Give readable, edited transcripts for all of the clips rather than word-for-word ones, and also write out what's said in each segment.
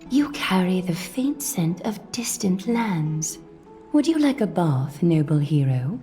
You carry the faint scent of distant lands. Would you like a bath, noble hero?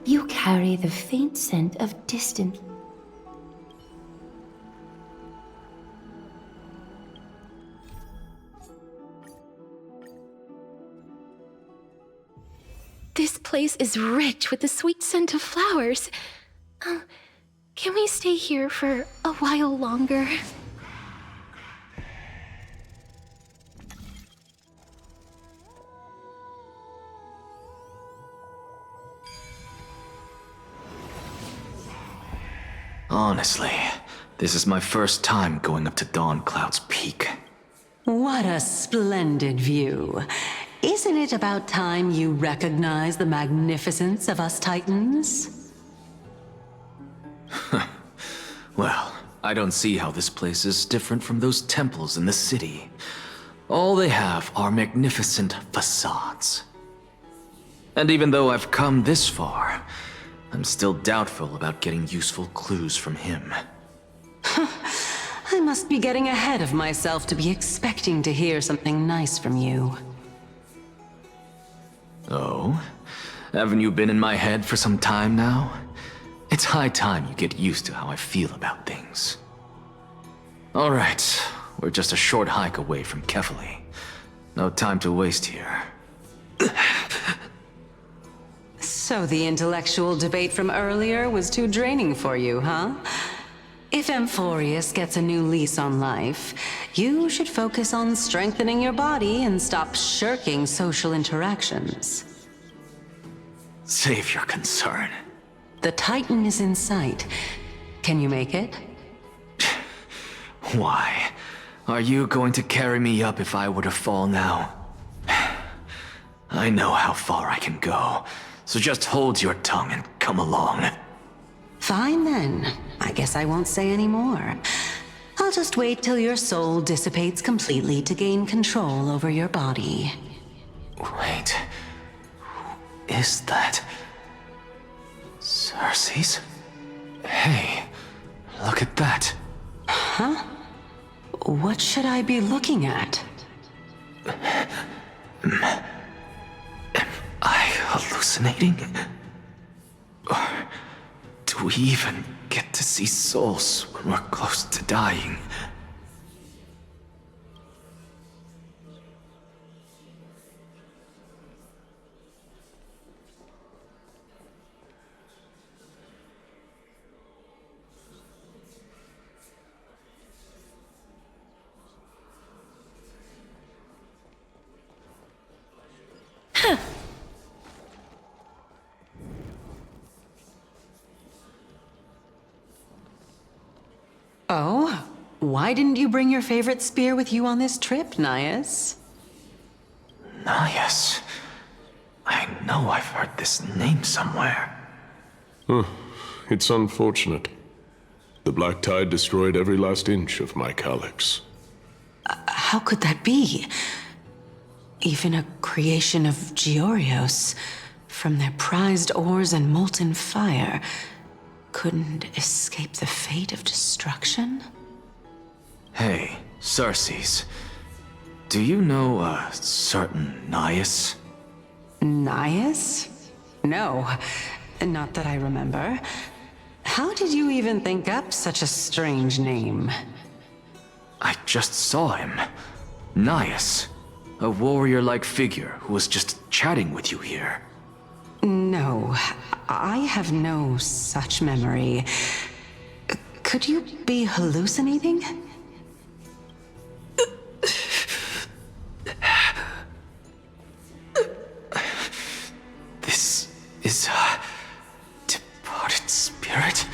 You carry the faint scent of distant place is rich with the sweet scent of flowers. Can we stay here for a while longer? Honestly, this is my first time going up to Dawn Cloud's peak. What a splendid view. Isn't it about time you recognize the magnificence of us Titans? Well, I don't see how this place is different from those temples in the city. All they have are magnificent facades. And even though I've come this far, I'm still doubtful about getting useful clues from him. I must be getting ahead of myself to be expecting to hear something nice from you. Oh? Haven't you been in my head for some time now? It's high time you get used to how I feel about things. Alright, we're just a short hike away from Kefali. No time to waste here. So the intellectual debate from earlier was too draining for you, huh? If Amfореus gets a new lease on life, you should focus on strengthening your body and stop shirking social interactions. Save your concern. The Titan is in sight. Can you make it? Why? Are you going to carry me up if I were to fall now? I know how far I can go, so just hold your tongue and come along. Fine then. I guess I won't say any more. I'll just wait till your soul dissipates completely to gain control over your body. Wait. Who is that? Cersei's? Hey, look at that. Huh? What should I be looking at? Am I hallucinating? Or do we even get to see souls when we're close to dying? Oh? Why didn't you bring your favorite spear with you on this trip, Nias? Nias. I know I've heard this name somewhere. It's unfortunate. The Black Tide destroyed every last inch of my calyx. How could that be? Even a creation of Georios, from their prized ores and molten fire, couldn't escape the fate of destruction? Hey, Cersei's. Do you know a certain Nias? Nias? No, not that I remember. How did you even think up such a strange name? I just saw him. Nias. A warrior-like figure who was just chatting with you here. No, I have no such memory. Could you be hallucinating? This is a departed spirit?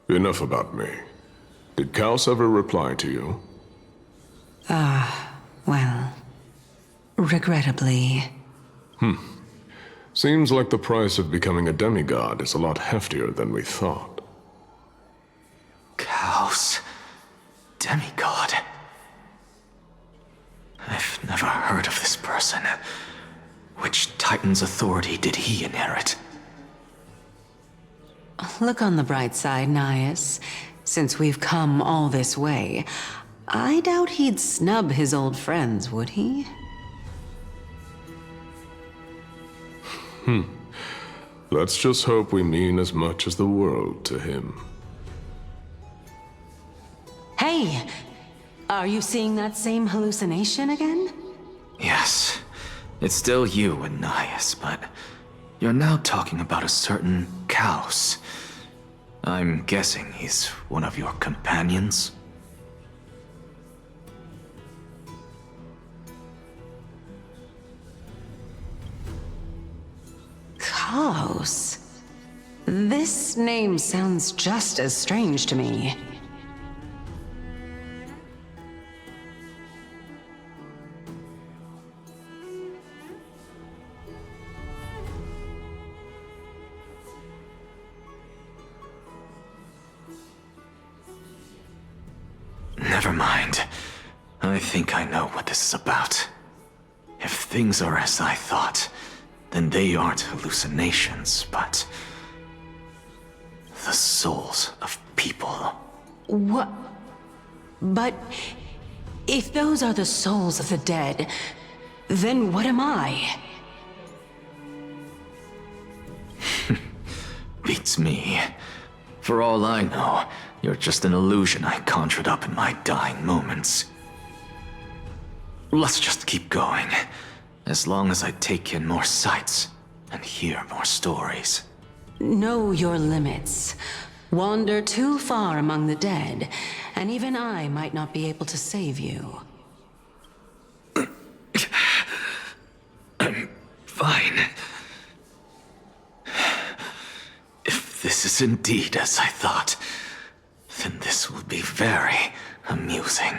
Enough about me. Did Kaos ever reply to you? Well, regrettably. Seems like the price of becoming a demigod is a lot heftier than we thought. Chaos. Demigod. I've never heard of this person. Which Titan's authority did he inherit? Look on the bright side, Nias. Since we've come all this way, I doubt he'd snub his old friends, would he? Let's just hope we mean as much as the world to him. Hey! Are you seeing that same hallucination again? Yes. It's still you and Nias, but you're now talking about a certain Chaos. I'm guessing he's one of your companions? Chaos? This name sounds just as strange to me. Never mind. I think I know what this is about. If things are as I thought, then they aren't hallucinations, but the souls of people. What? But if those are the souls of the dead, then what am I? Beats me. For all I know, you're just an illusion I conjured up in my dying moments. Let's just keep going. As long as I take in more sights and hear more stories. Know your limits. Wander too far among the dead, and even I might not be able to save you. I'm fine. If this is indeed as I thought, then this will be very amusing.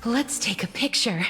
Let's take a picture.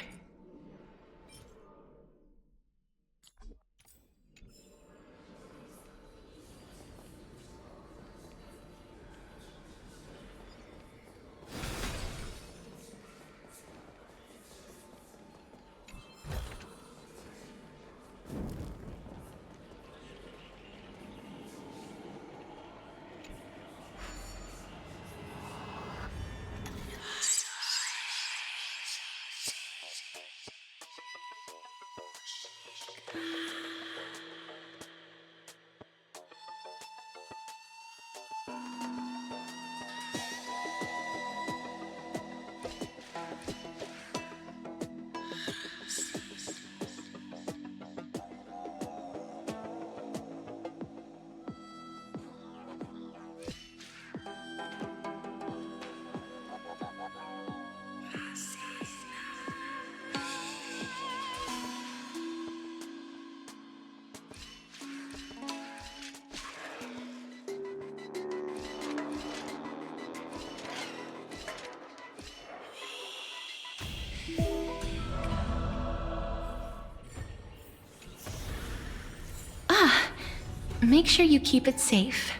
Make sure you keep it safe.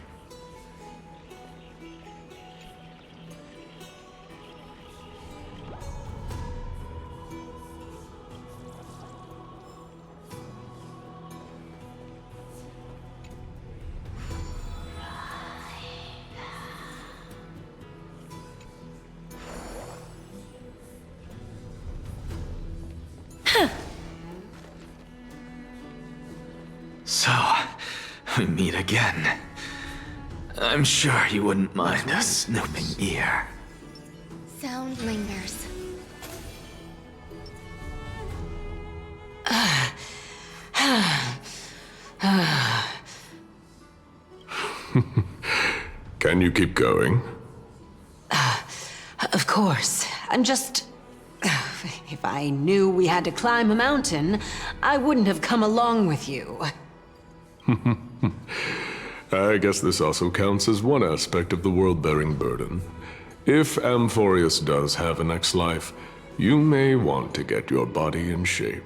So, we meet again. I'm sure you wouldn't mind a snooping ear. Sound lingers. Can you keep going? Of course. I'm just... If I knew we had to climb a mountain, I wouldn't have come along with you. I guess this also counts as one aspect of the world-bearing burden. If Amfореus does have a next life, you may want to get your body in shape.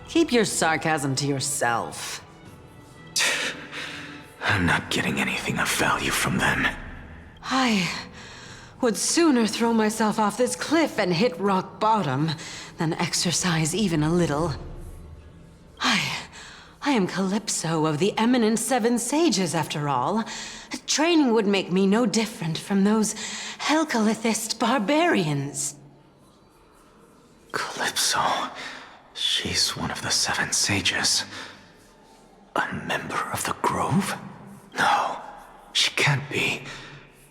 Keep your sarcasm to yourself. I'm not getting anything of value from them. I would sooner throw myself off this cliff and hit rock bottom than exercise even a little. I am Calypso of the eminent Seven Sages, after all. Training would make me no different from those Helcalithist barbarians. Calypso. She's one of the Seven Sages. A member of the Grove? No, she can't be.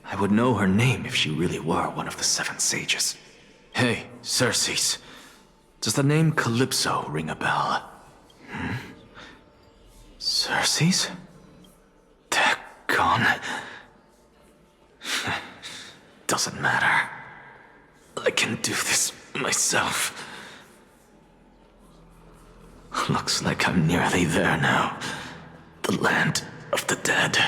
I would know her name if she really were one of the Seven Sages. Hey, Circes. Does the name Calypso ring a bell? Circes? Daggone. Doesn't matter. I can do this myself. Looks like I'm nearly there now. The land of the dead.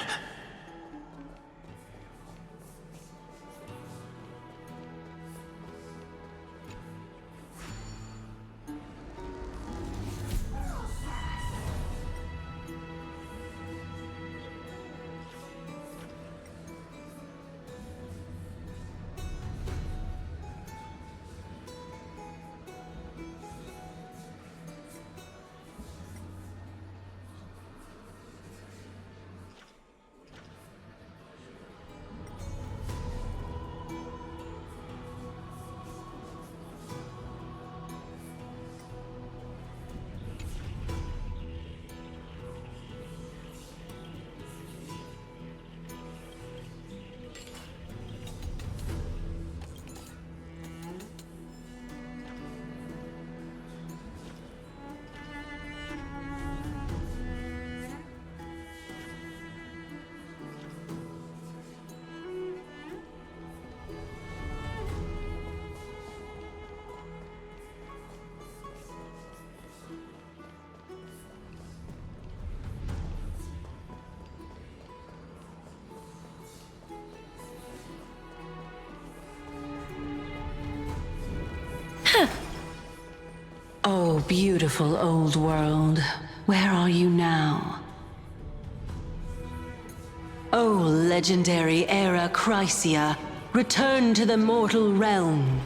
beautiful old world, where are you now? O legendary era Chrysia, return to the mortal realm.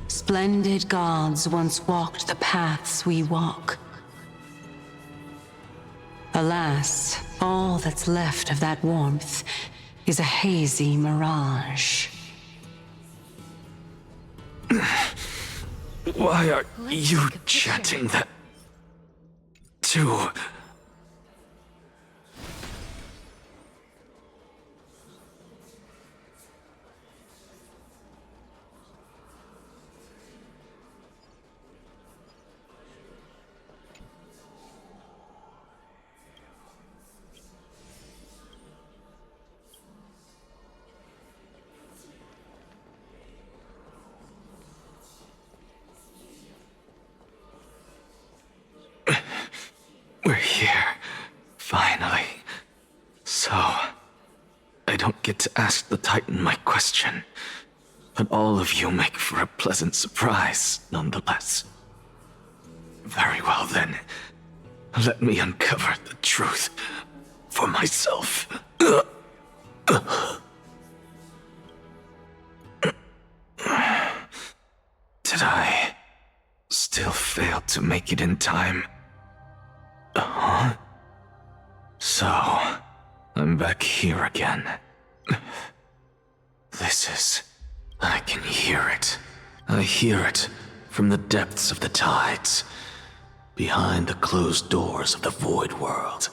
Splendid gods once walked the paths we walk. Alas, all that's left of that warmth is a hazy mirage. Why are you chanting that too? We're here, finally. So, I don't get to ask the Titan my question, but all of you make for a pleasant surprise, nonetheless. Very well then, let me uncover the truth for myself. Did I still fail to make it in time? Huh? So, I'm back here again. I can hear it. I hear it from the depths of the tides, behind the closed doors of the void world.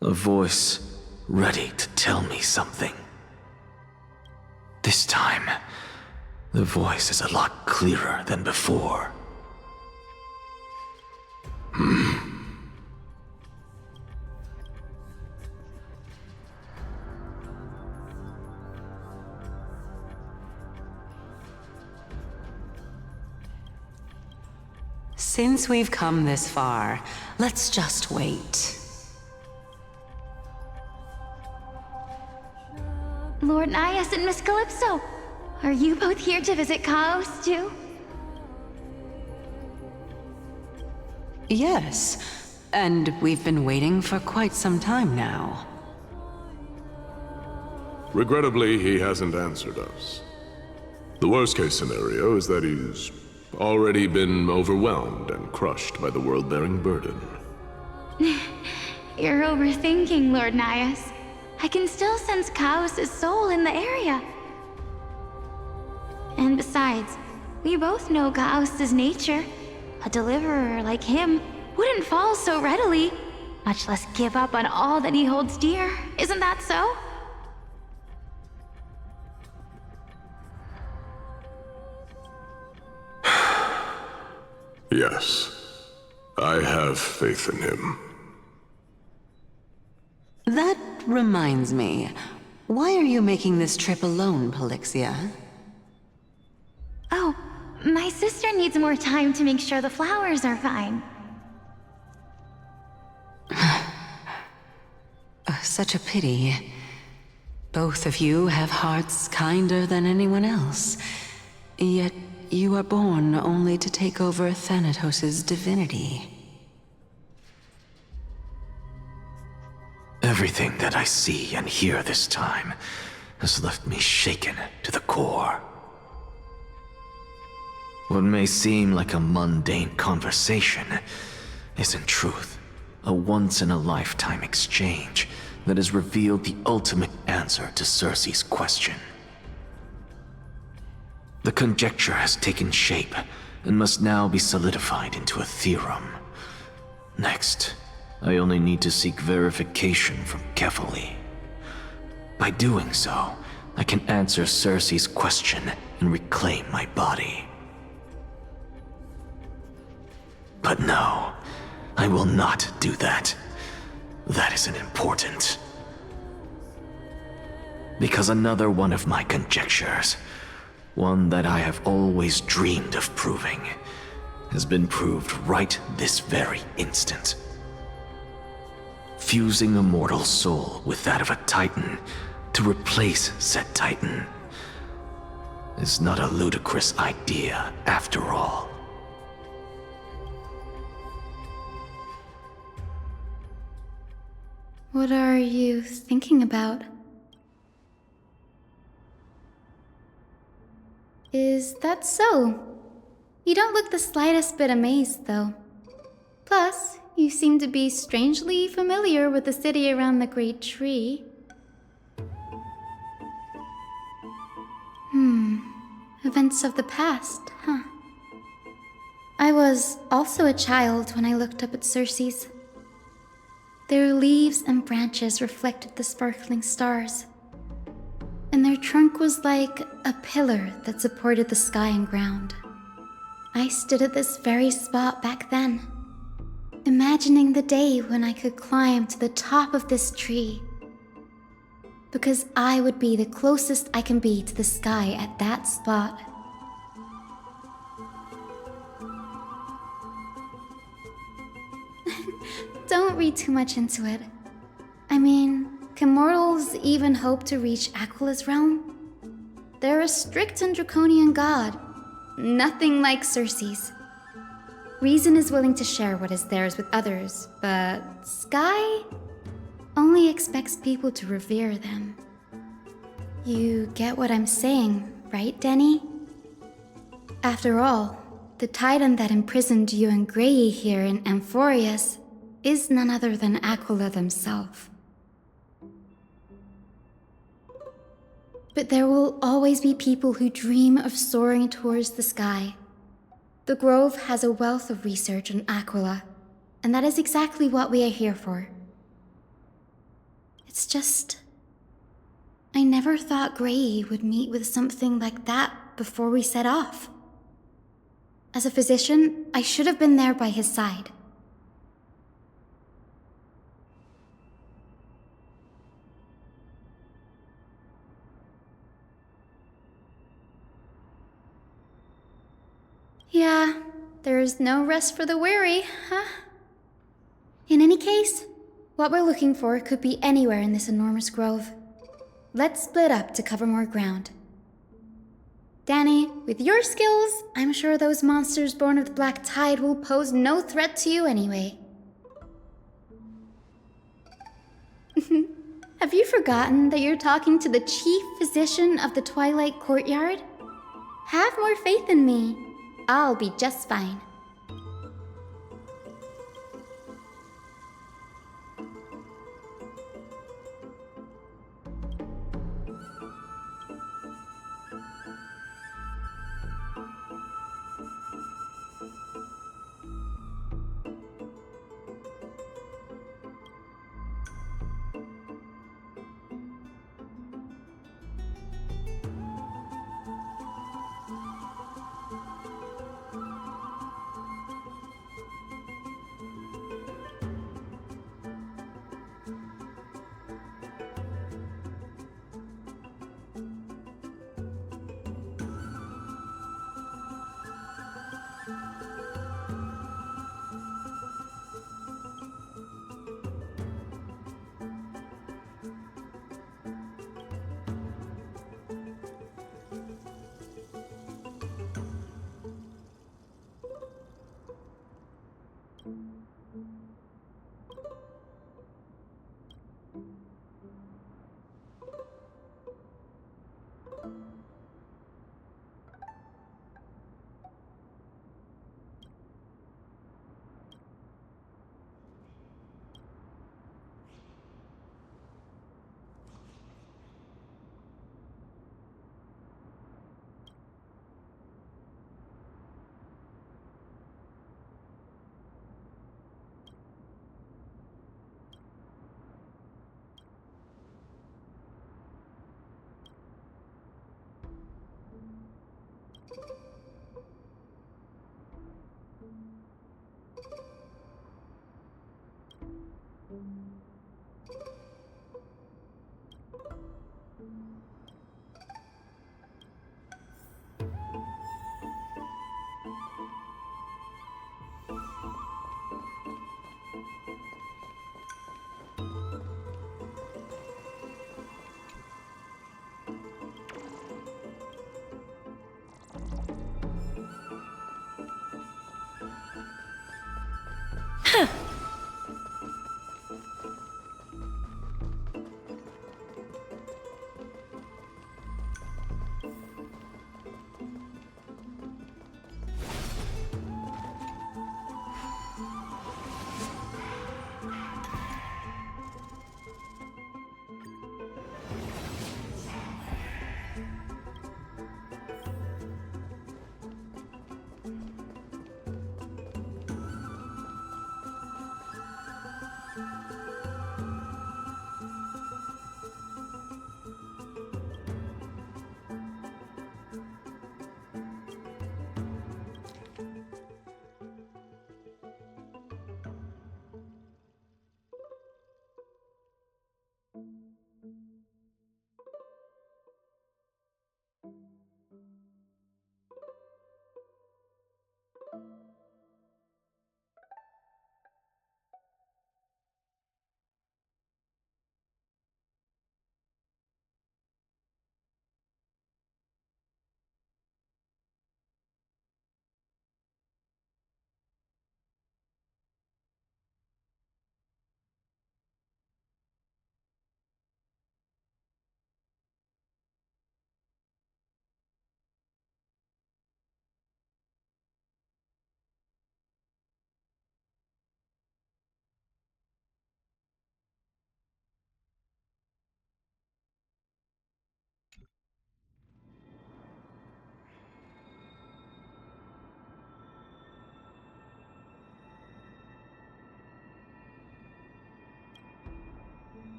A voice ready to tell me something. This time, the voice is a lot clearer than before. Since we've come this far, let's just wait. Lord Nias and Miss Calypso, are you both here to visit Chaos too? Yes, and we've been waiting for quite some time now. Regrettably, he hasn't answered us. The worst-case scenario is that he's already been overwhelmed and crushed by the world-bearing burden. You're overthinking, Lord Nias. I can still sense Chaos' soul in the area. And besides, we both know Chaos' nature. A deliverer like him wouldn't fall so readily, much less give up on all that he holds dear. Isn't that so? Yes, I have faith in him. That reminds me, why are you making this trip alone, Polixia? Oh, my sister needs more time to make sure the flowers are fine. Such a pity. Both of you have hearts kinder than anyone else. Yet you are born only to take over Thanatos' divinity. Everything that I see and hear this time has left me shaken to the core. What may seem like a mundane conversation is in truth a once-in-a-lifetime exchange that has revealed the ultimate answer to Circe's question. The conjecture has taken shape and must now be solidified into a theorem. Next, I only need to seek verification from Kefali. By doing so, I can answer Circe's question and reclaim my body. But no, I will not do that. That isn't important. Because another one of my conjectures, one that I have always dreamed of proving, has been proved right this very instant. Fusing a mortal soul with that of a Titan to replace said Titan is not a ludicrous idea after all. What are you thinking about? Is that so? You don't look the slightest bit amazed, though. Plus, you seem to be strangely familiar with the city around the Great Tree. Events of the past, huh? I was also a child when I looked up at Circe's. Their leaves and branches reflected the sparkling stars, and their trunk was like a pillar that supported the sky and ground. I stood at this very spot back then, imagining the day when I could climb to the top of this tree, because I would be the closest I can be to the sky at that spot. Don't read too much into it. I mean, can mortals even hope to reach Aquila's realm? They're a strict and draconian god, nothing like Circe's. Reason is willing to share what is theirs with others, but Sky only expects people to revere them. You get what I'm saying, right, Denny? After all, the titan that imprisoned you and Grey here in Amphореus is none other than Aquila themselves. But there will always be people who dream of soaring towards the sky. The Grove has a wealth of research on Aquila, and that is exactly what we are here for. It's just, I never thought Grey would meet with something like that before we set off. As a physician, I should have been there by his side. Yeah, there is no rest for the weary, huh? In any case, what we're looking for could be anywhere in this enormous grove. Let's split up to cover more ground. Danny, with your skills, I'm sure those monsters born of the Black Tide will pose no threat to you anyway. Have you forgotten that you're talking to the chief physician of the Twilight Courtyard? Have more faith in me. I'll be just fine.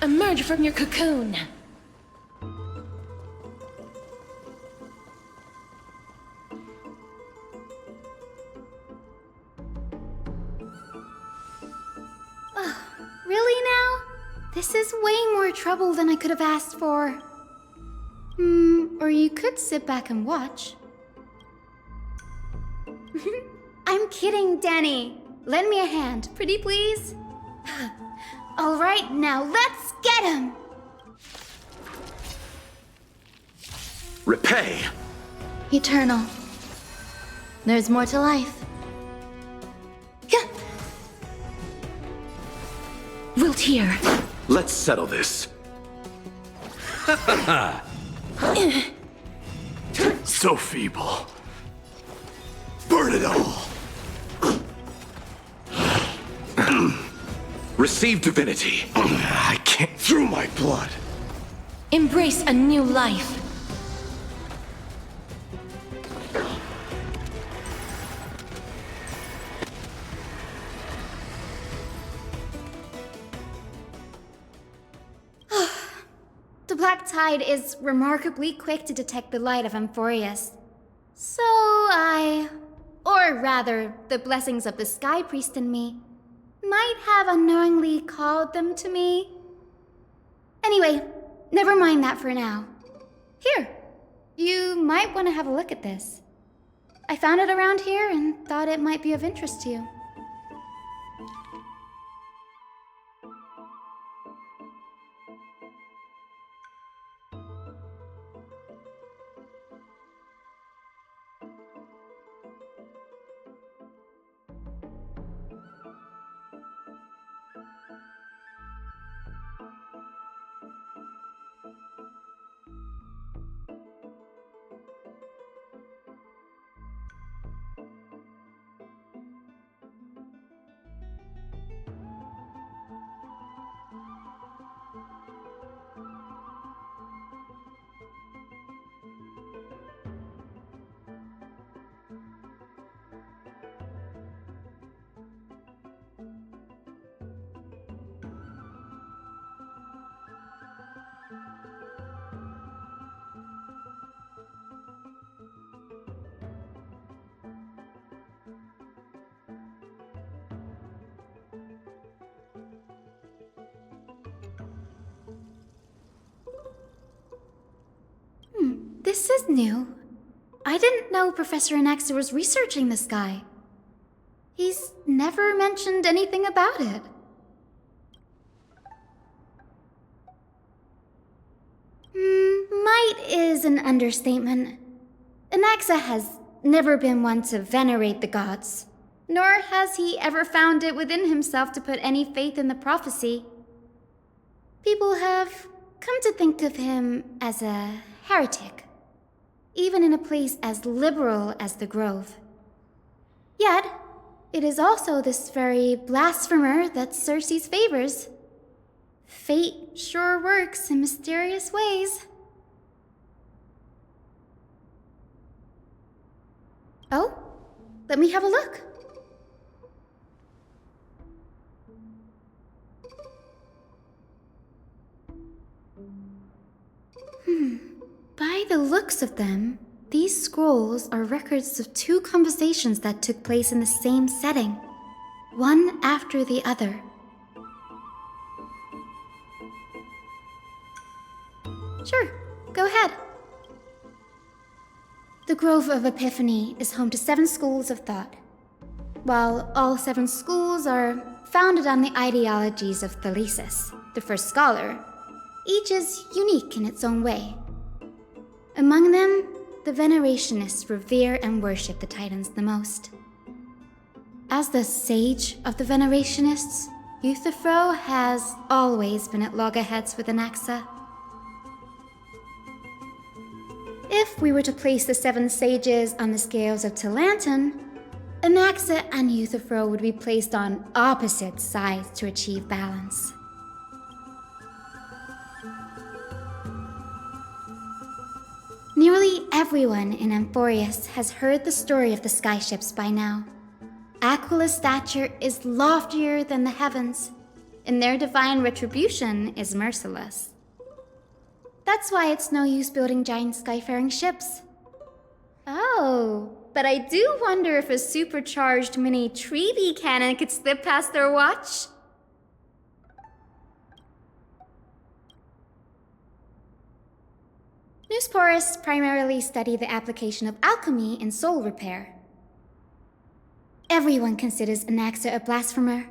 emerge from your cocoon. Really now? This is way more trouble than I could have asked for. Or you could sit back and watch. I'm kidding, Danny. Lend me a hand, pretty please? All right, now let's get him! Repay! Eternal. There's more to life. Wilt here. Let's settle this. So feeble. Burn it all! Receive divinity. I can't through my blood. Embrace a new life. The Black Tide is remarkably quick to detect the light of Amfореus. So or rather, the blessings of the Sky Priest in me, might have unknowingly called them to me. Anyway, never mind that for now. Here, you might want to have a look at this. I found it around here and thought it might be of interest to you. This is new. I didn't know Professor Anaxa was researching the sky. He's never mentioned anything about it. Might is an understatement. Anaxa has never been one to venerate the gods, nor has he ever found it within himself to put any faith in the prophecy. People have come to think of him as a heretic, even in a place as liberal as the Grove. Yet, it is also this very blasphemer that Circe's favors. Fate sure works in mysterious ways. Oh, let me have a look. By the looks of them, these scrolls are records of two conversations that took place in the same setting, one after the other. Sure, go ahead. The Grove of Epiphany is home to 7 schools of thought. While all 7 schools are founded on the ideologies of Thalesis, the first scholar, each is unique in its own way. Among them, the Venerationists revere and worship the Titans the most. As the sage of the Venerationists, Euthyphro has always been at loggerheads with Anaxa. If we were to place the 7 sages on the scales of Talanton, Anaxa and Euthyphro would be placed on opposite sides to achieve balance. Nearly everyone in Amfореus has heard the story of the skyships by now. Aquila's stature is loftier than the heavens, and their divine retribution is merciless. That's why it's no use building giant skyfaring ships. Oh, but I do wonder if a supercharged mini Treaty cannon could slip past their watch. Newsporists primarily study the application of alchemy in soul repair. Everyone considers Anaxa a blasphemer,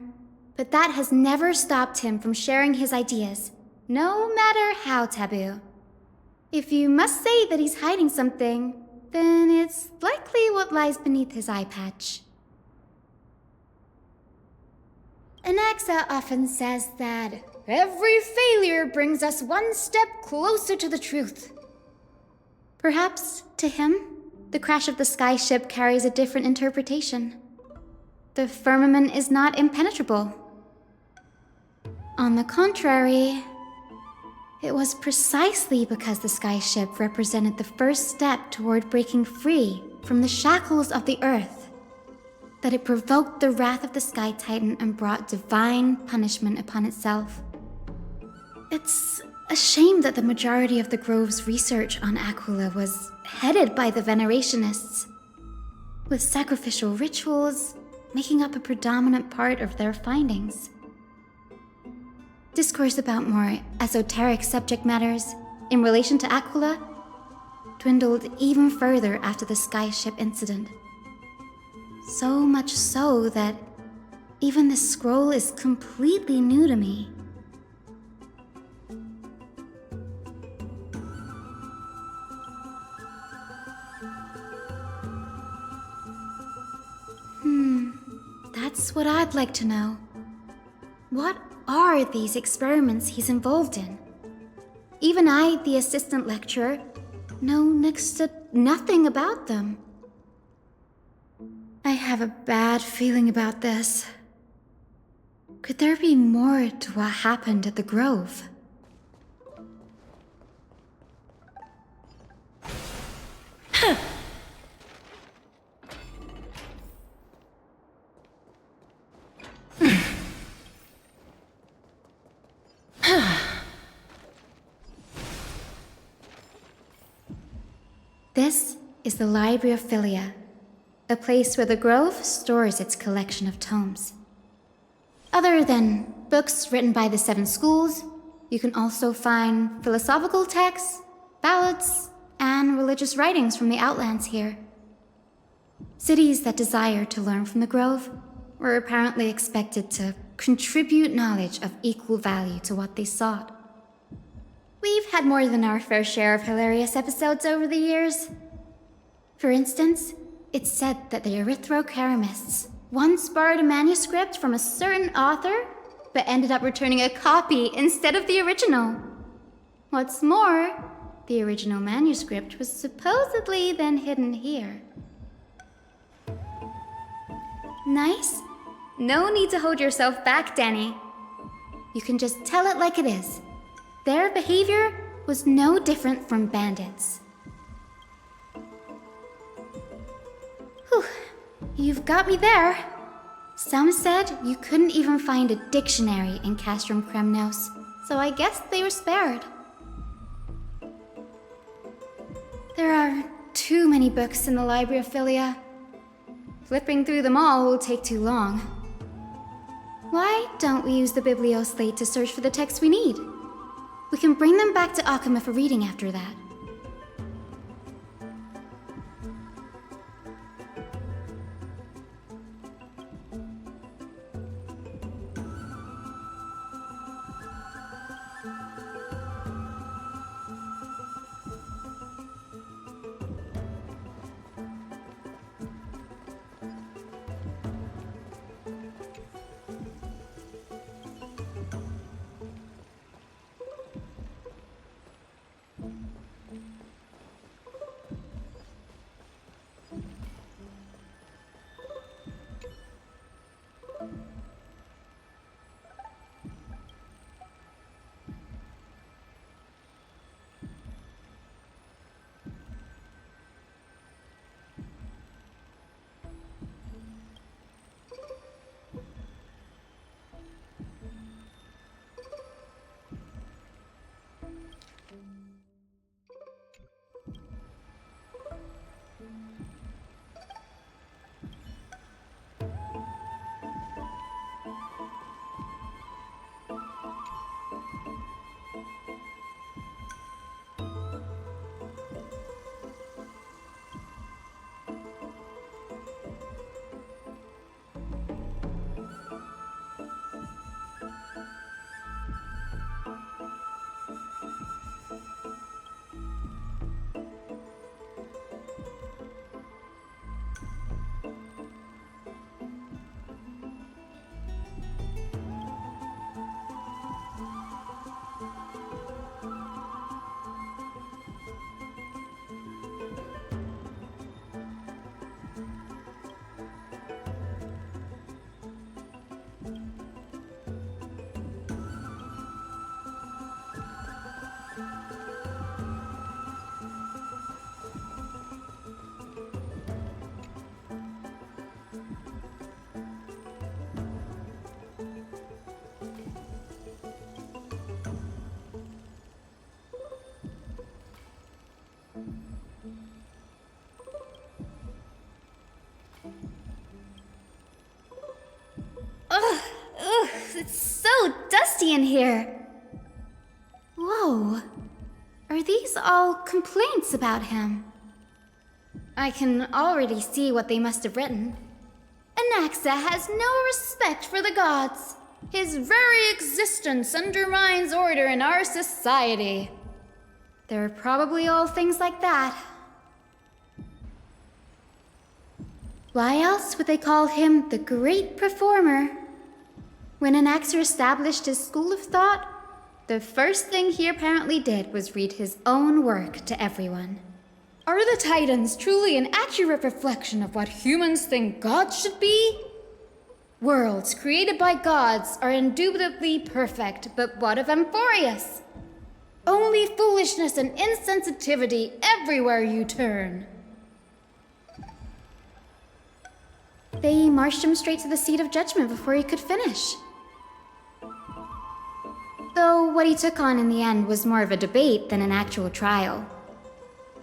but that has never stopped him from sharing his ideas, no matter how taboo. If you must say that he's hiding something, then it's likely what lies beneath his eye patch. Anaxa often says that every failure brings us one step closer to the truth. Perhaps, to him, the crash of the skyship carries a different interpretation. The firmament is not impenetrable. On the contrary, it was precisely because the skyship represented the first step toward breaking free from the shackles of the Earth that it provoked the wrath of the Sky Titan and brought divine punishment upon itself. It's a shame that the majority of the Grove's research on Aquila was headed by the Venerationists, with sacrificial rituals making up a predominant part of their findings. Discourse about more esoteric subject matters in relation to Aquila dwindled even further after the skyship incident. So much so that even the scroll is completely new to me. That's what I'd like to know. What are these experiments he's involved in? Even I, the assistant lecturer, know next to nothing about them. I have a bad feeling about this. Could there be more to what happened at the Grove? This is the Library of Philia, a place where the Grove stores its collection of tomes. Other than books written by the 7 schools, you can also find philosophical texts, ballads, and religious writings from the Outlands here. Cities that desire to learn from the Grove were apparently expected to contribute knowledge of equal value to what they sought. We've had more than our fair share of hilarious episodes over the years. For instance, it's said that the Erythrocheramists once borrowed a manuscript from a certain author, but ended up returning a copy instead of the original. What's more, the original manuscript was supposedly then hidden here. Nice? No need to hold yourself back, Danny. You can just tell it like it is. Their behavior was no different from bandits. Whew, you've got me there. Some said you couldn't even find a dictionary in Castrum Kremnos, so I guess they were spared. There are too many books in the Library of Philia. Flipping through them all will take too long. Why don't we use the Biblioslate to search for the texts we need? We can bring them back to Akama for reading after that. It's so dusty in here. Whoa. Are these all complaints about him? I can already see what they must have written. Anaxa has no respect for the gods. His very existence undermines order in our society. They're probably all things like that. Why else would they call him the great performer? When Anaxer established his school of thought, the first thing he apparently did was read his own work to everyone. Are the Titans truly an accurate reflection of what humans think gods should be? Worlds created by gods are indubitably perfect, but what of Amfореus? Only foolishness and insensitivity everywhere you turn. They marched him straight to the seat of judgment before he could finish. Though what he took on in the end was more of a debate than an actual trial.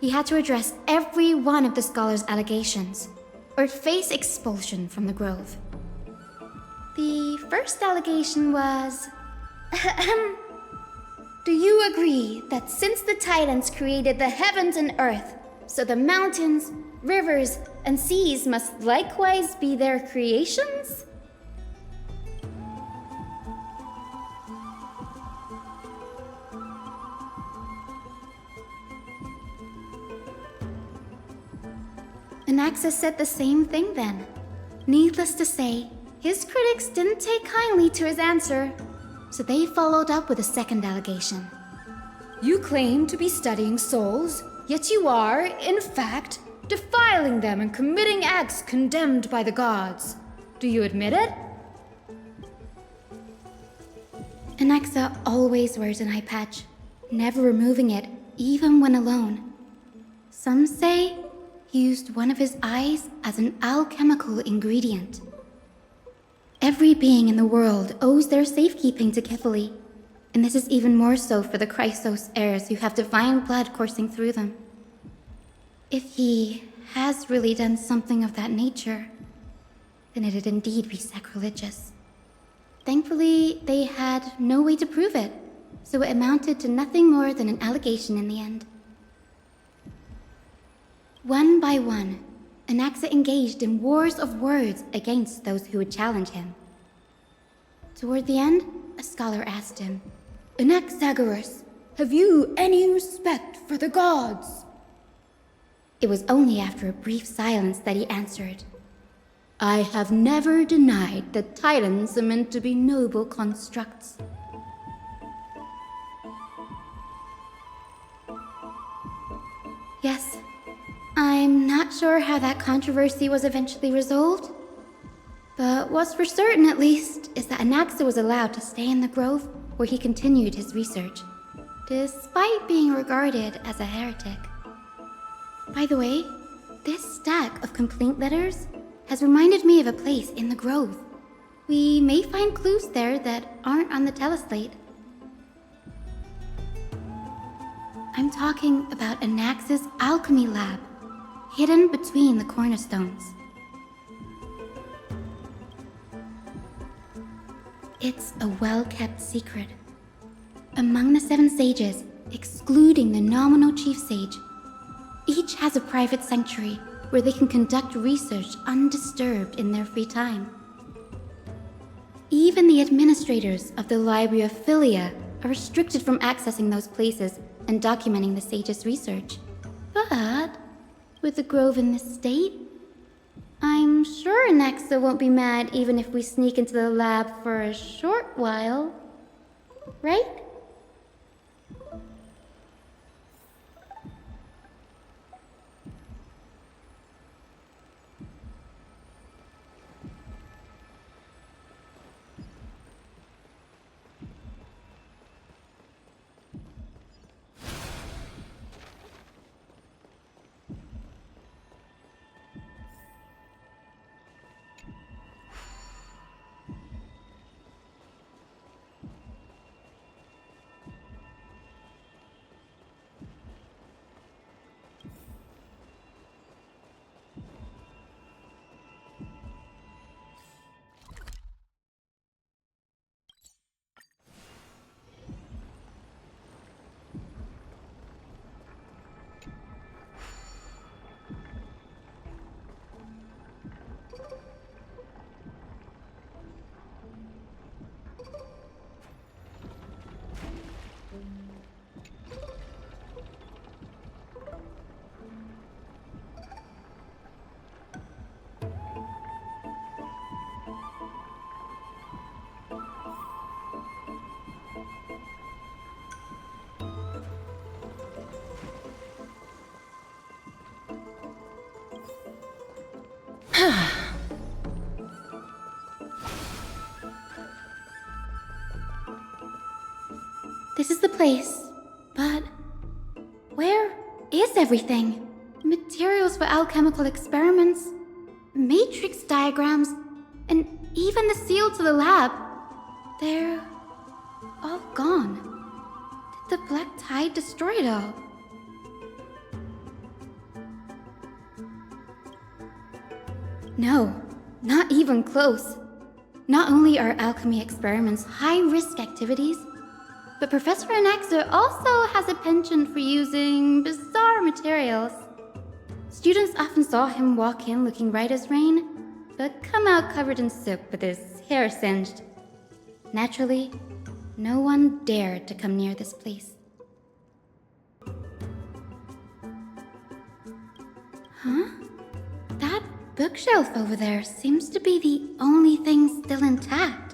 He had to address every one of the scholar's allegations, or face expulsion from the grove. The first allegation was... Do you agree that since the Titans created the heavens and earth, so the mountains, rivers, and seas must likewise be their creations? Anaxis said the same thing then. Needless to say, his critics didn't take kindly to his answer, so they followed up with a second allegation. You claim to be studying souls, yet you are, in fact, defiling them and committing acts condemned by the gods. Do you admit it? Anaxa always wears an eye patch, never removing it, even when alone. Some say he used one of his eyes as an alchemical ingredient. Every being in the world owes their safekeeping to Kifili, and this is even more so for the Chrysos heirs who have divine blood coursing through them. If he has really done something of that nature, then it'd indeed be sacrilegious. Thankfully, they had no way to prove it, so it amounted to nothing more than an allegation in the end. One by one, Anaxa engaged in wars of words against those who would challenge him. Toward the end, a scholar asked him, Anaxagoras, have you any respect for the gods? It was only after a brief silence that he answered, I have never denied that Titans are meant to be noble constructs. Yes, I'm not sure how that controversy was eventually resolved, but what's for certain at least is that Anaxa was allowed to stay in the grove where he continued his research, despite being regarded as a heretic. By the way, this stack of complaint letters has reminded me of a place in the grove. We may find clues there that aren't on the teleslate. I'm talking about Anaxa's alchemy lab, hidden between the cornerstones. It's a well-kept secret. Among the 7 sages, excluding the nominal chief sage, each has a private sanctuary where they can conduct research undisturbed in their free time. Even the administrators of the Library of Philia are restricted from accessing those places and documenting the sage's research. But with the grove in this state, I'm sure Anaxa won't be mad even if we sneak into the lab for a short while, right? This is the place, but where is everything? Materials for alchemical experiments, matrix diagrams, and even the seal to the lab. They're all gone. Did the black tide destroy it all? No, not even close. Not only are alchemy experiments high-risk activities, but Professor Anaxa also has a penchant for using bizarre materials. Students often saw him walk in looking right as rain, but come out covered in soot with his hair singed. Naturally, no one dared to come near this place. Huh? That bookshelf over there seems to be the only thing still intact.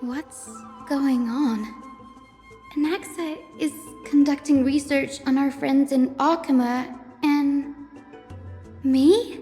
What's going on? Anaxa is conducting research on our friends in Alchema and... me?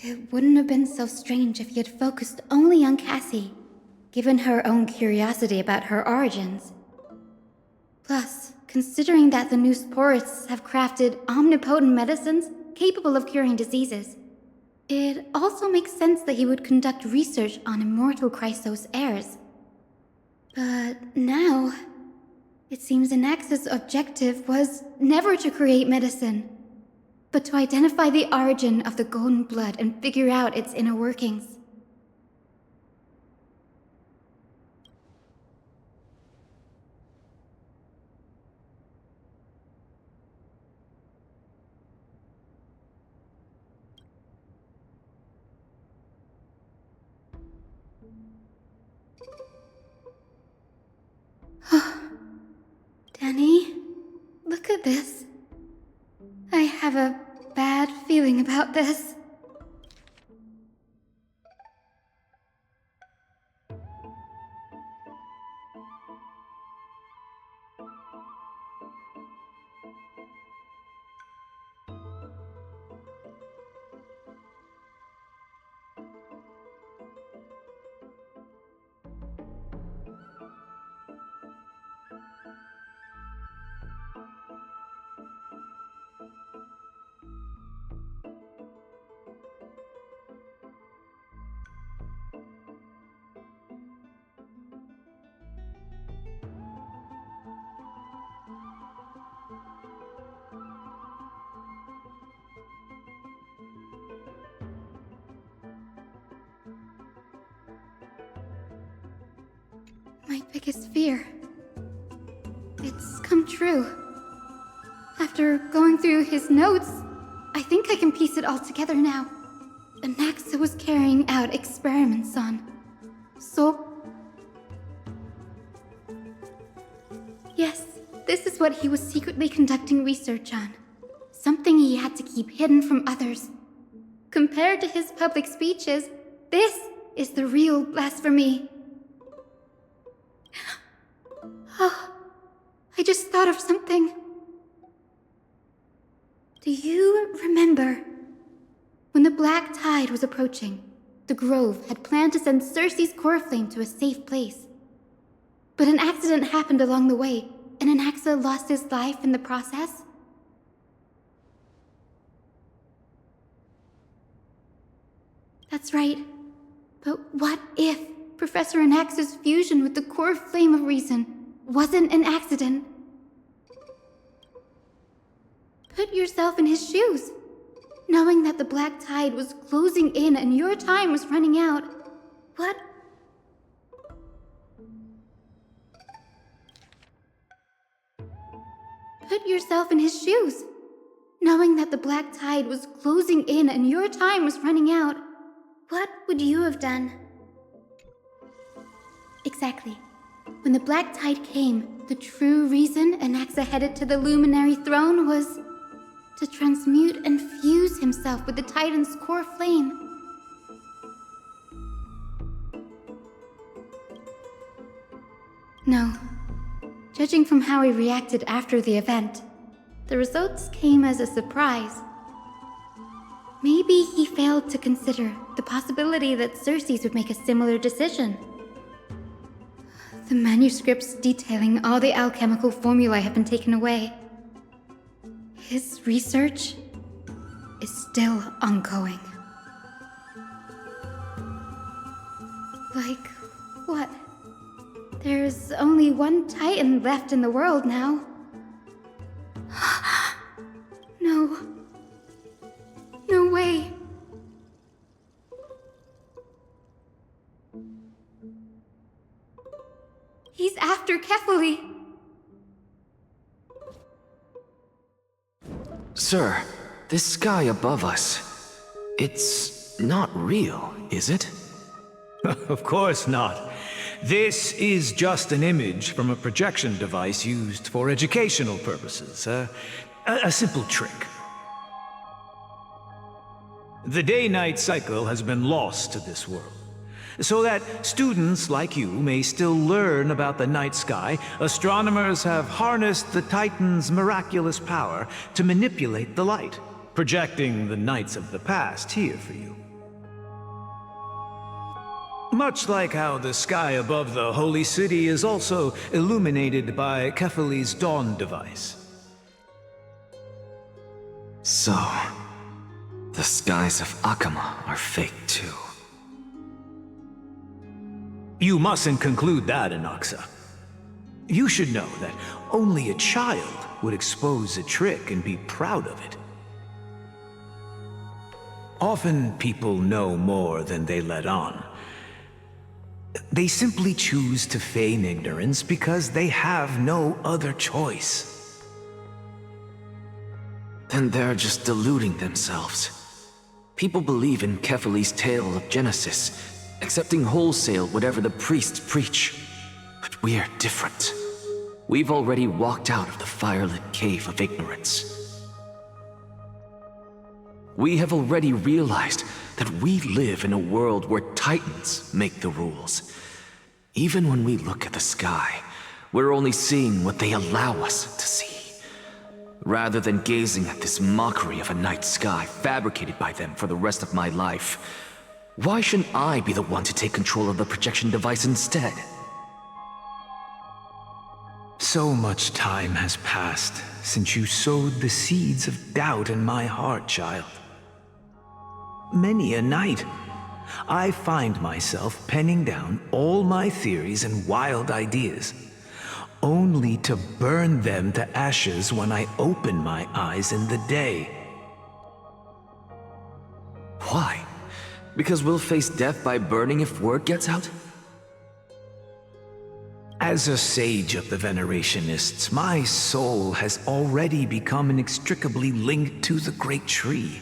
It wouldn't have been so strange if he had focused only on Cassie, given her own curiosity about her origins. Plus, considering that the new sporists have crafted omnipotent medicines capable of curing diseases, it also makes sense that he would conduct research on immortal Chrysos heirs. But now, it seems Anaxa's objective was never to create medicine, but to identify the origin of the golden blood and figure out its inner workings. Danny, look at this. I have a bad feeling about this. My biggest fear. It's come true. I've After going through his notes, I think I can piece it all together now. Anaxa was carrying out experiments on Yes, this is what he was secretly conducting research on. Something he had to keep hidden from others. Compared to his public speeches, this is the real blasphemy. Oh, I just thought of something. Do you remember? When the black tide was approaching, the Grove had planned to send Cersei's core flame to a safe place. But an accident happened along the way, and Anaxa lost his life in the process? That's right. But what if Professor Anaxa's fusion with the core flame of reason wasn't an accident? Put yourself in his shoes. Knowing that the black tide was closing in and your time was running out, what? Put yourself in his shoes. Knowing that the black tide was closing in and your time was running out, what would you have done? Exactly. When the black tide came, the true reason Anaxa headed to the Luminary Throne was to transmute and fuse himself with the Titan's core flame. No. Judging from how he reacted after the event, the results came as a surprise. Maybe he failed to consider the possibility that Cersei's would make a similar decision. The manuscripts detailing all the alchemical formulae have been taken away. His research is still ongoing. Like, what? There's only one Titan left in the world now. No. No way. He's after Kefali. Sir, this sky above us, it's not real, is it? Of course not. This is just an image from a projection device used for educational purposes. A simple trick. The day-night cycle has been lost to this world. So that students like you may still learn about the night sky, astronomers have harnessed the Titan's miraculous power to manipulate the light, projecting the nights of the past here for you. Much like how the sky above the Holy City is also illuminated by Kefali's dawn device. So, the skies of Akama are fake too. You mustn't conclude that, Anaxa. You should know that only a child would expose a trick and be proud of it. Often people know more than they let on. They simply choose to feign ignorance because they have no other choice. Then they're just deluding themselves. People believe in Kefali's tale of Genesis, accepting wholesale whatever the priests preach. But we're different. We've already walked out of the firelit cave of ignorance. We have already realized that we live in a world where Titans make the rules. Even when we look at the sky, we're only seeing what they allow us to see. Rather than gazing at this mockery of a night sky fabricated by them for the rest of my life, why shouldn't I be the one to take control of the projection device instead? So much time has passed since you sowed the seeds of doubt in my heart, child. Many a night, I find myself penning down all my theories and wild ideas, only to burn them to ashes when I open my eyes in the day. Why? Because we'll face death by burning if word gets out? As a sage of the Venerationists, my soul has already become inextricably linked to the great tree.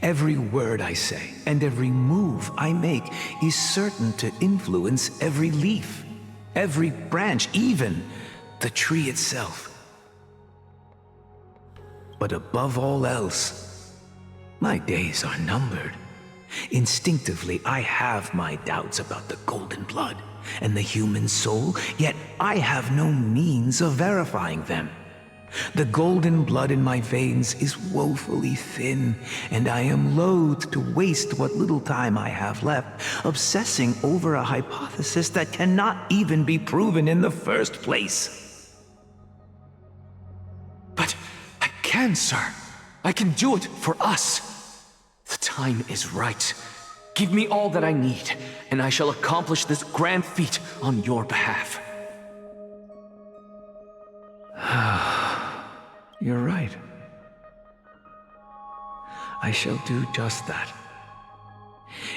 Every word I say and every move I make is certain to influence every leaf, every branch, even the tree itself. But above all else, my days are numbered. Instinctively, I have my doubts about the golden blood and the human soul, yet I have no means of verifying them. The golden blood in my veins is woefully thin, and I am loath to waste what little time I have left obsessing over a hypothesis that cannot even be proven in the first place. But I can, sir. I can do it for us. The time is right. Give me all that I need, and I shall accomplish this grand feat on your behalf. You're right. I shall do just that.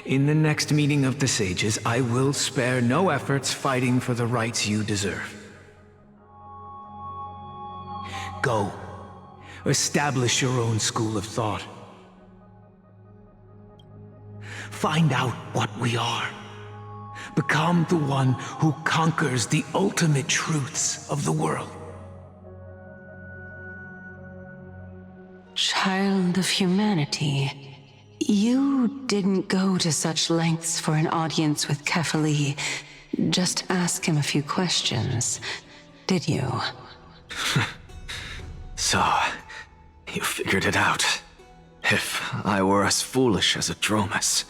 In the next meeting of the sages, I will spare no efforts fighting for the rights you deserve. Go. Establish your own school of thought. Find out what we are. Become the one who conquers the ultimate truths of the world. Child of humanity, you didn't go to such lengths for an audience with Kefali. Just ask him a few questions, did you? So, you figured it out. If I were as foolish as a Dromus,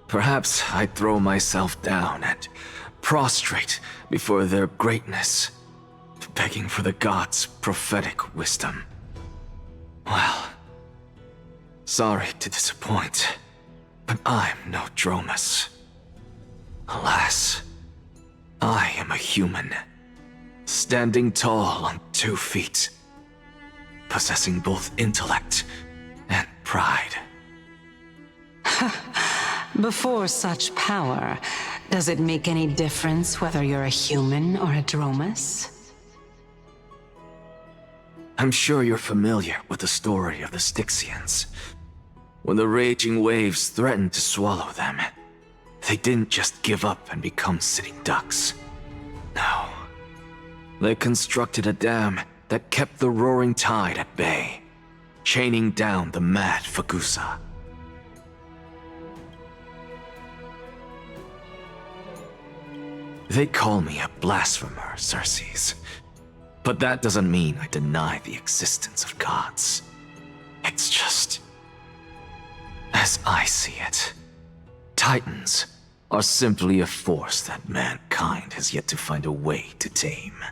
perhaps I'd throw myself down and prostrate before their greatness, begging for the gods' prophetic wisdom. Well, sorry to disappoint, but I'm no Dromus. Alas, I am a human, standing tall on 2 feet, possessing both intellect and pride. Before such power, does it make any difference whether you're a human or a Dromus? I'm sure you're familiar with the story of the Styxians. When the raging waves threatened to swallow them, they didn't just give up and become sitting ducks. No. They constructed a dam that kept the roaring tide at bay, chaining down the mad Fagusa. They call me a blasphemer, Circes. But that doesn't mean I deny the existence of gods. It's just... as I see it, Titans are simply a force that mankind has yet to find a way to tame.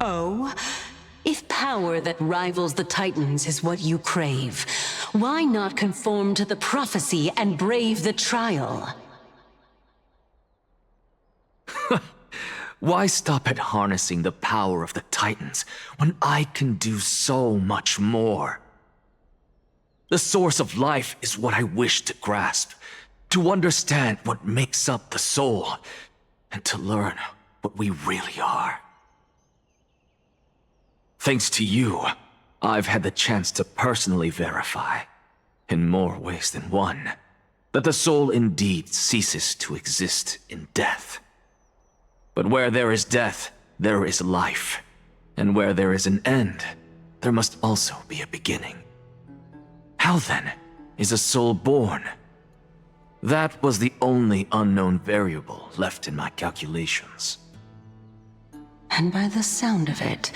Oh? If power that rivals the Titans is what you crave, why not conform to the prophecy and brave the trial? Why stop at harnessing the power of the Titans when I can do so much more? The source of life is what I wish to grasp, to understand what makes up the soul, and to learn what we really are. Thanks to you, I've had the chance to personally verify, in more ways than one, that the soul indeed ceases to exist in death. But where there is death, there is life. And where there is an end, there must also be a beginning. How then is a soul born? That was the only unknown variable left in my calculations. And by the sound of it,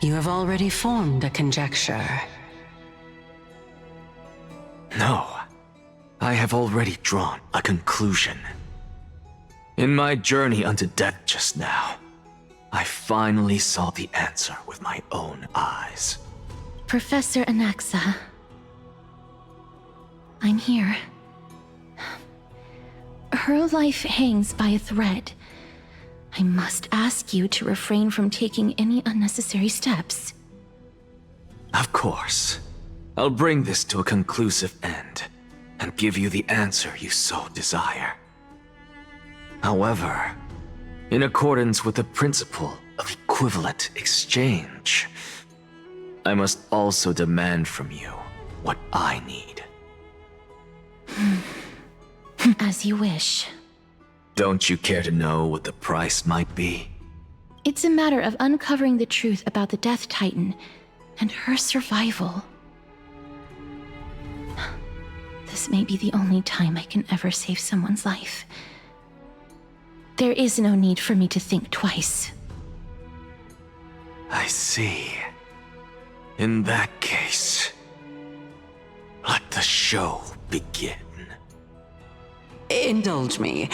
you have already formed a conjecture. No, I have already drawn a conclusion. In my journey unto death just now, I finally saw the answer with my own eyes. Professor Anaxa, I'm here. Her life hangs by a thread. I must ask you to refrain from taking any unnecessary steps. Of course. I'll bring this to a conclusive end, and give you the answer you so desire. However, In accordance with the principle of equivalent exchange, I must also demand from you what I need. As you wish. Don't you care to know what the price might be? It's a matter of uncovering the truth about the Death Titan and her survival. This may be the only time I can ever save someone's life. There is no need for me to think twice. I see. In that case, let the show begin. Indulge me.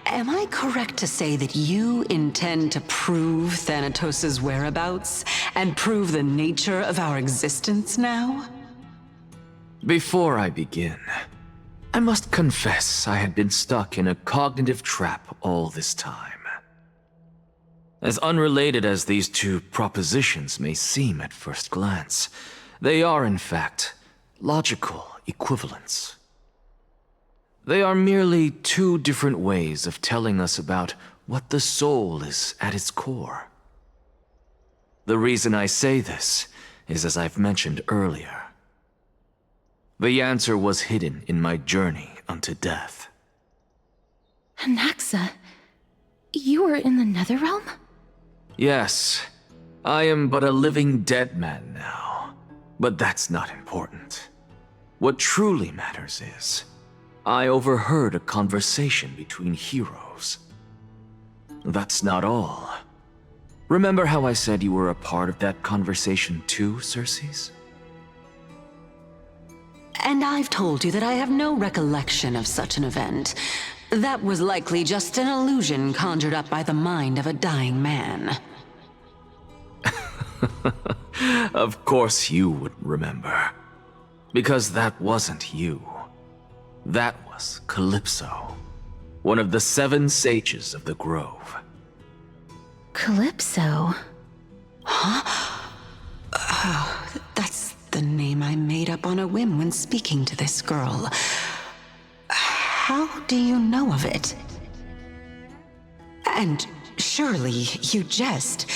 Am I correct to say that you intend to prove Thanatos' whereabouts and prove the nature of our existence now? Before I begin, I must confess I had been stuck in a cognitive trap all this time. As unrelated as these two propositions may seem at first glance, they are in fact logical equivalents. They are merely two different ways of telling us about what the soul is at its core. The reason I say this is as I've mentioned earlier. The answer was hidden in my journey unto death. Anaxa, you were in the Netherrealm? Yes, I am but a living dead man now, but that's not important. What truly matters is, I overheard a conversation between heroes. That's not all. Remember how I said you were a part of that conversation too, Circes? And I've told you that I have no recollection of such an event. That was likely just an illusion conjured up by the mind of a dying man. Of course you would remember. Because that wasn't you. That was Calypso, one of the 7 sages of the Grove. Calypso? That's the name I made up on a whim when speaking to this girl. How do you know of it? And surely you jest.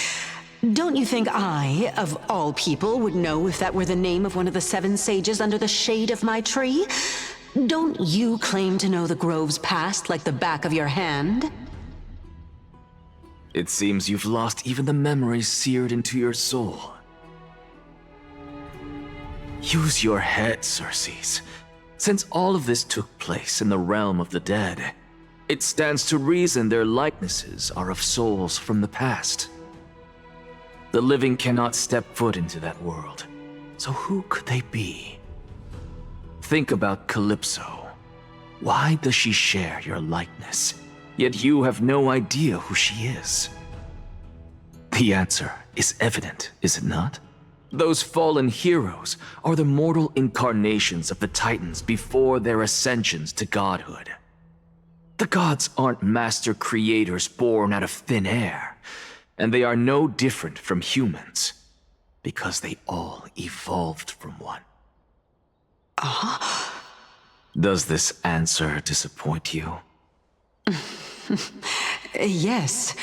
Don't you think I, of all people, would know if that were the name of one of the 7 sages under the shade of my tree? Don't you claim to know the Grove's past like the back of your hand? It seems you've lost even the memories seared into your soul. Use your head, Circes. Since all of this took place in the realm of the dead, it stands to reason their likenesses are of souls from the past. The living cannot step foot into that world, so who could they be? Think about Calypso. Why does she share your likeness, yet you have no idea who she is? The answer is evident, is it not? Those fallen heroes are the mortal incarnations of the Titans before their ascensions to godhood. The gods aren't master creators born out of thin air, and they are no different from humans, because they all evolved from one. Does this answer disappoint you? Yes,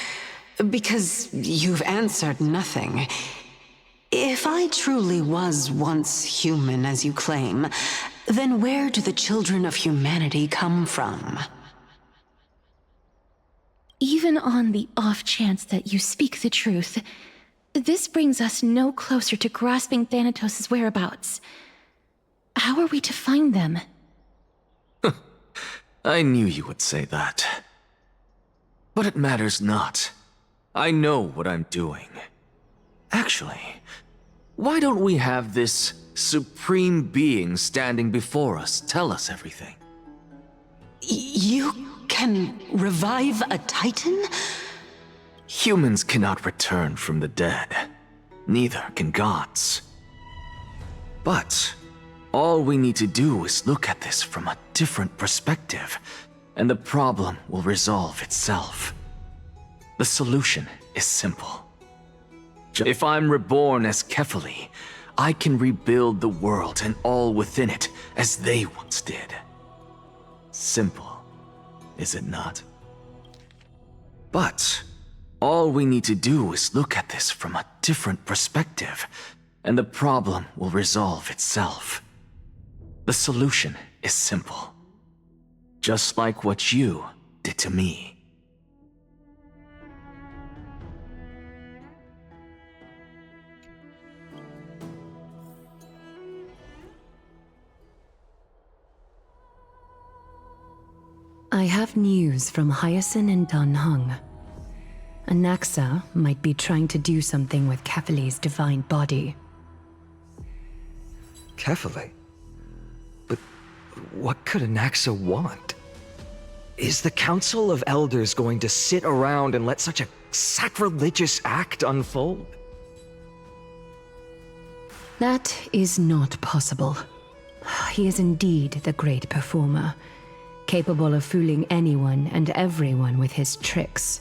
because you've answered nothing. If I truly was once human, as you claim, then where do the children of humanity come from? Even on the off chance that you speak the truth, this brings us no closer to grasping Thanatos' whereabouts. How are we to find them? I knew you would say that. But it matters not. I know what I'm doing. Actually, why don't we have this supreme being standing before us tell us everything? You can revive a Titan? Humans cannot return from the dead. Neither can gods. But all we need to do is look at this from a different perspective, and the problem will resolve itself. The solution is simple. If I'm reborn as Kefali, I can rebuild the world and all within it as they once did. Simple, is it not? But All we need to do is look at this from a different perspective, and the problem will resolve itself. The solution is simple. Just like what you did to me. I have news from Hyacinth and Danheng. Anaxa might be trying to do something with Kefali's divine body. Kefali? But what could Anaxa want? Is the Council of Elders going to sit around and let such a sacrilegious act unfold? That is not possible. He is indeed the great performer, capable of fooling anyone and everyone with his tricks.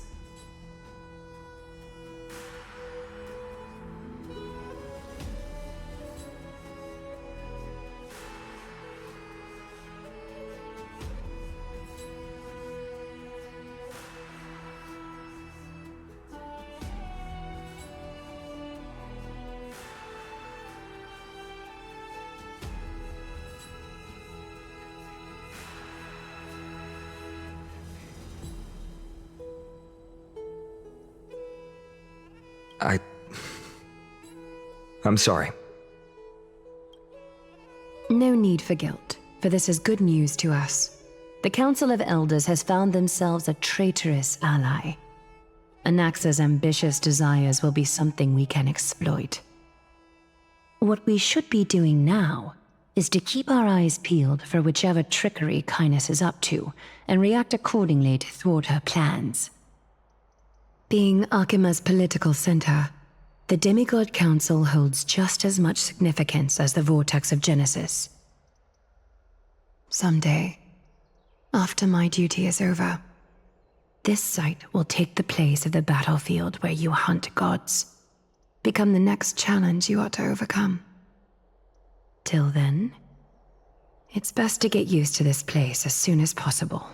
I'm sorry. No need for guilt, for this is good news to us. The Council of Elders has found themselves a traitorous ally. Anaxa's ambitious desires will be something we can exploit. What we should be doing now is to keep our eyes peeled for whichever trickery Kynus is up to, and react accordingly to thwart her plans. Being Akima's political center, the Demigod Council holds just as much significance as the Vortex of Genesis. Someday, after my duty is over, this site will take the place of the battlefield where you hunt gods, become the next challenge you ought to overcome. Till then, it's best to get used to this place as soon as possible.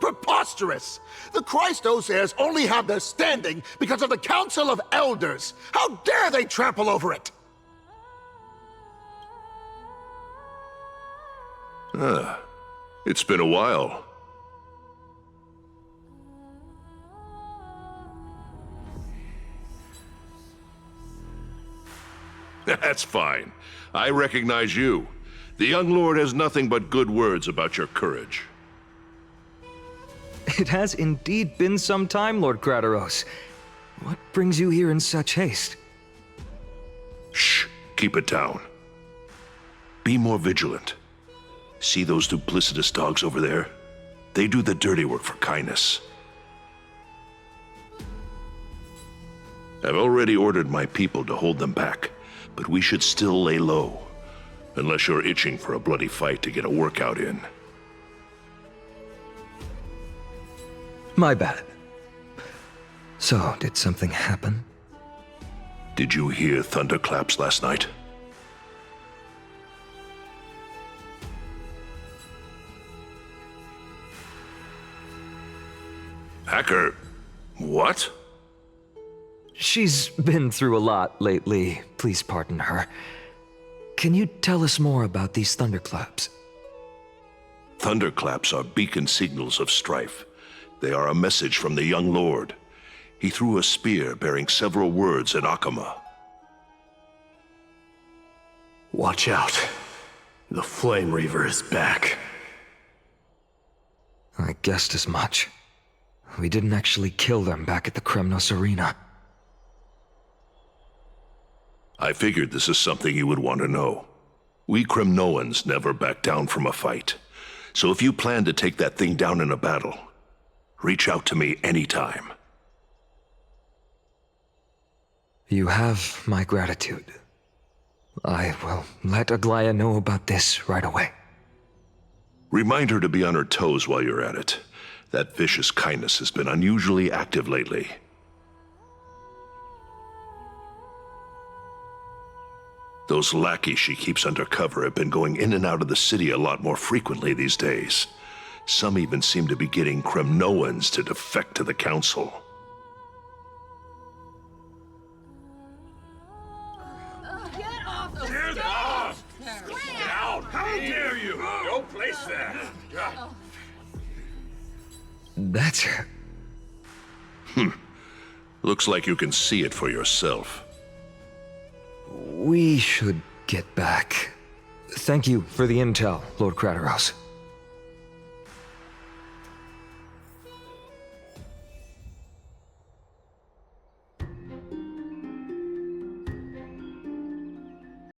Preposterous! The Christos-heirs only have their standing because of the Council of Elders! How dare they trample over it! It's been a while. That's fine. I recognize you. The young lord has nothing but good words about your courage. It has indeed been some time, Lord Krateros. What brings you here in such haste? Shh, keep it down. Be more vigilant. See those duplicitous dogs over there? They do the dirty work for Kynus. I've already ordered my people to hold them back, but we should still lay low. Unless you're itching for a bloody fight to get a workout in. My bad. So, did something happen? Did you hear thunderclaps last night? Hacker, what? She's been through a lot lately. Please pardon her. Can you tell us more about these thunderclaps? Thunderclaps are beacon signals of strife. They are a message from the young lord. He threw a spear bearing several words at Akama. Watch out. The Flame Reaver is back. I guessed as much. We didn't actually kill them back at the Kremnos Arena. I figured this is something you would want to know. We Kremnoans never back down from a fight. So if you plan to take that thing down in a battle, reach out to me anytime. You have my gratitude. I will let Aglaya know about this right away. Remind her to be on her toes while you're at it. That vicious Kynus has been unusually active lately. Those lackeys she keeps undercover have been going in and out of the city a lot more frequently these days. Some even seem to be getting Kremnoans to defect to the Council. Get off! Down! How dare you! No place there! That's... Looks like you can see it for yourself. We should get back. Thank you for the intel, Lord Crateros.